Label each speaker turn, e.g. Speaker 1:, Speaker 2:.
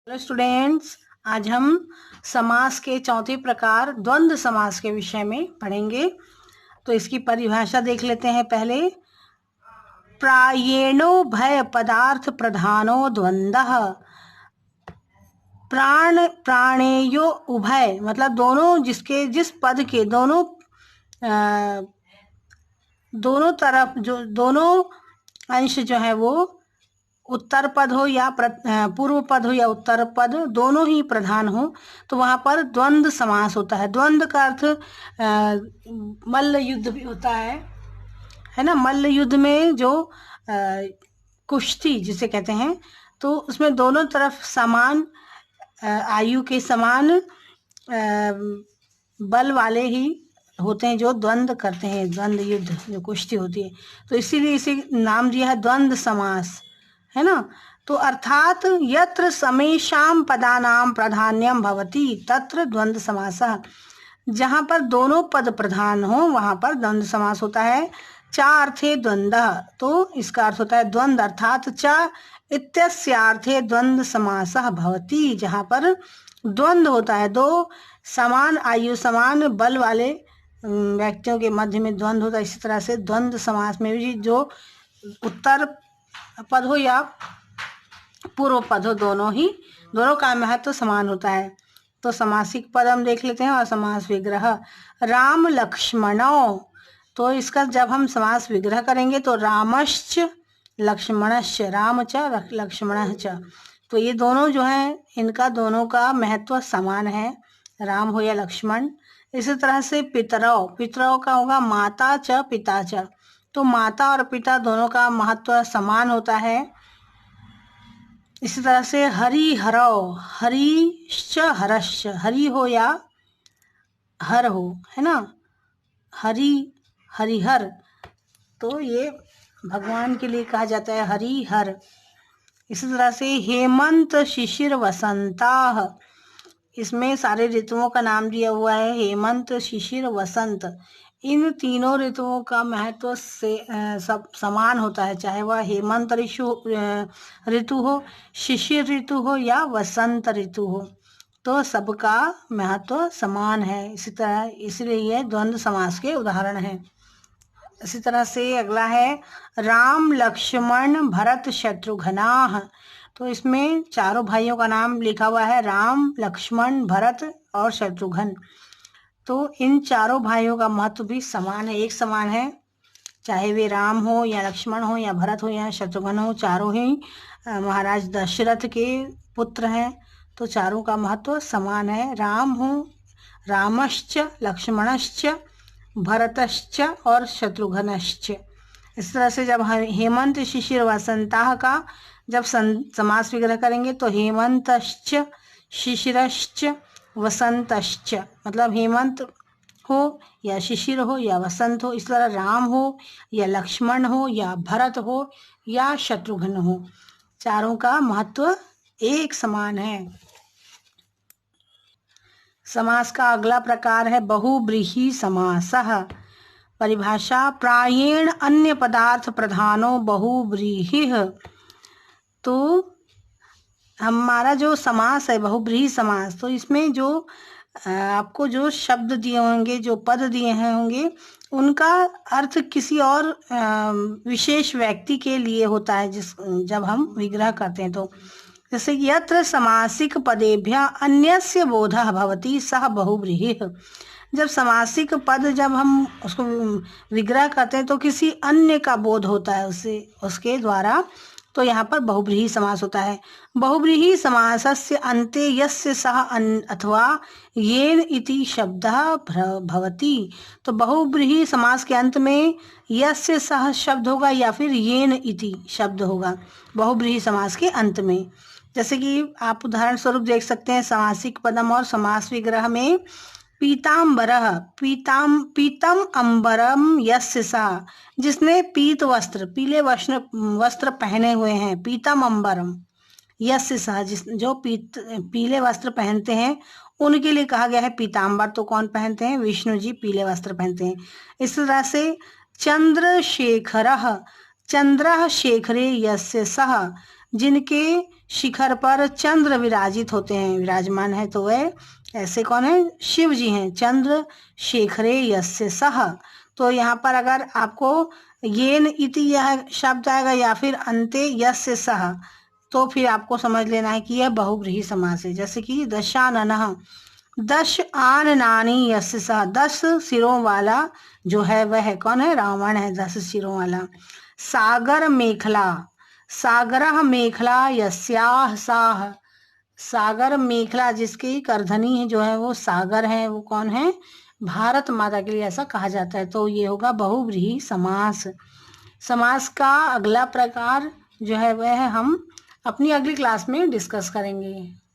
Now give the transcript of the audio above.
Speaker 1: Hello students, आज हम समास के चौथे प्रकार द्वंद्व समास के विषय में पढ़ेंगे। तो इसकी परिभाषा देख लेते हैं पहले। प्रायेणो भय पदार्थ प्रधानो द्वंद्वः। प्राण प्राणेयो उभय मतलब दोनों, जिस पद के दोनों तरफ जो दोनों अंश जो है वो उत्तर पद हो या पूर्व पद हो या उत्तर पद, दोनों ही प्रधान हो, तो वहां पर द्वंद्व समास होता है। द्वंद्व का अर्थ मल्ल युद्ध भी होता है ना। मल्ल युद्ध में जो कुश्ती जिसे कहते हैं, तो उसमें दोनों तरफ समान आयु के समान बल वाले ही होते हैं जो द्वंद्व करते हैं, द्वंद्व युद्ध जो कुश्ती होती है। तो इसीलिए इसे नाम दिया है द्वंद्व समास, है ना। तो अर्थात यत्र समेषाम पदानाम प्राधान्यम भवति तत्र द्वंद्व समासः। जहाँ पर दोनों पद प्रधान हो वहाँ पर द्वंद्व समास होता है। चा अर्थे द्वंद्व, तो इसका अर्थ होता है द्वंद्व, अर्थात च इत्यस्यार्थे द्वंद्व समासः भवति। जहाँ पर द्वंद्व होता है, दो समान आयु समान बल वाले व्यक्तियों के मध्य में द्वंद्व होता है। इसी तरह से द्वंद्व समास में भी जो उत्तर पद हो या पूर्व पद हो, दोनों का महत्व समान होता है। तो समासिक पद हम देख लेते हैं और समास विग्रह। राम लक्ष्मणो, तो इसका जब हम समास विग्रह करेंगे तो रामश्च लक्ष्मणश्च, राम च लक्ष्मण च, तो ये दोनों जो हैं इनका दोनों का महत्व समान है, राम हो या लक्ष्मण। इसी तरह से पितरौ का होगा माता च पिता च, तो माता और पिता दोनों का महत्व समान होता है। इसी तरह से हरि हरौ, हरिश्च हरश्च, हरि हो या हर हो, है ना, हरि हरिहर, तो ये भगवान के लिए कहा जाता है हरि हर। इसी तरह से हेमंत शिशिर वसंताः, इसमें सारे ऋतुओं का नाम दिया हुआ है, हेमंत शिशिर वसंत। इन तीनों ऋतुओं का महत्व से सब समान होता है, चाहे वह हेमंत ऋतु हो, शिशिर ऋतु हो या वसंत ऋतु हो, तो सबका महत्व समान है। इसी तरह इसलिए ये द्वंद्व समास के उदाहरण हैं। इसी तरह से अगला है राम लक्ष्मण भरत शत्रुघ्नाः, तो इसमें चारों भाइयों का नाम लिखा हुआ है, राम लक्ष्मण भरत और शत्रुघ्न। तो इन चारों भाइयों का महत्व भी समान है, एक समान है, चाहे वे राम हो या लक्ष्मण हो या भरत हो या शत्रुघ्न हो, चारों ही महाराज दशरथ के पुत्र हैं, तो चारों का महत्व समान है। राम हो, रामश्च लक्ष्मणश्च भरतश्च और शत्रुघ्नश्च। इस तरह से जब हेमंत शिशिर वसंताः का जब समास विग्रह करेंगे तो हेमंतश्च शिशिरश्च वसंतश्च, मतलब हेमंत हो या शिशिर हो या वसंत हो। इस तरह राम हो या लक्ष्मण हो या भरत हो या शत्रुघ्न हो, चारों का महत्व एक समान है। समास का अगला प्रकार है बहुब्रीहि समासः। परिभाषा प्रायेण अन्य पदार्थ प्रधानो बहुब्रीहिः, तो हमारा जो समास है बहुब्रीहि समास, तो इसमें जो आपको जो शब्द दिए होंगे, जो पद दिए हैं होंगे, उनका अर्थ किसी और विशेष व्यक्ति के लिए होता है जब हम विग्रह करते हैं। तो जैसे यत्र समासिक पदेभ्यः अन्यस्य बोधः भवति सः बहुब्रीहिः, जब समासिक पद जब हम उसको विग्रह करते हैं तो किसी अन्य का बोध होता है उसके द्वारा, तो यहाँ पर बहुब्रीहि समास होता है। बहुब्रीहि समासस्य अन्ते यस्य सः अथवा येन इति शब्दः भवति, तो बहुब्रीहि समास के अंत में यस्य सः शब्द होगा या फिर येन इति शब्द होगा बहुब्रीहि समास के अंत में। जैसे कि आप उदाहरण स्वरूप देख सकते हैं समासिक पदम और समास विग्रह में पीताम्बरः, पीतम अंबरम यस्य सः, जिसने पीत वस्त्र पीले वस्त्र पहने हुए हैं, पीतम अंबरम यस्य सः, जो पीले वस्त्र पहनते हैं उनके लिए कहा गया है पीताम्बर। तो कौन पहनते हैं? विष्णु जी पीले वस्त्र पहनते हैं। इस तरह से चंद्रशेखरः, चंद्रः शेखरे यस्य सः, जिनके शिखर पर चंद्र विराजित होते हैं, विराजमान है, तो वह ऐसे कौन है? शिव जी हैं। चंद्र शेखरे यस्य सह। तो यहाँ पर अगर आपको येन इति यह शब्द आएगा या फिर अंते यस्य सह, तो फिर आपको समझ लेना है कि यह बहुव्रीहि समास है। जैसे कि दशाननः, दश आननानि यस्य सह, 10 सिरों वाला जो है वह कौन है? रावण है, 10 सिरों वाला। सागर मेखला, सागरः मेखला यस्याः साः, सागर मेखला जिसकी करधनी है जो है वो सागर है, वो कौन है? भारत माता के लिए ऐसा कहा जाता है। तो ये होगा बहुव्रीहि समास। समास का अगला प्रकार जो है वह हम अपनी अगली क्लास में डिस्कस करेंगे।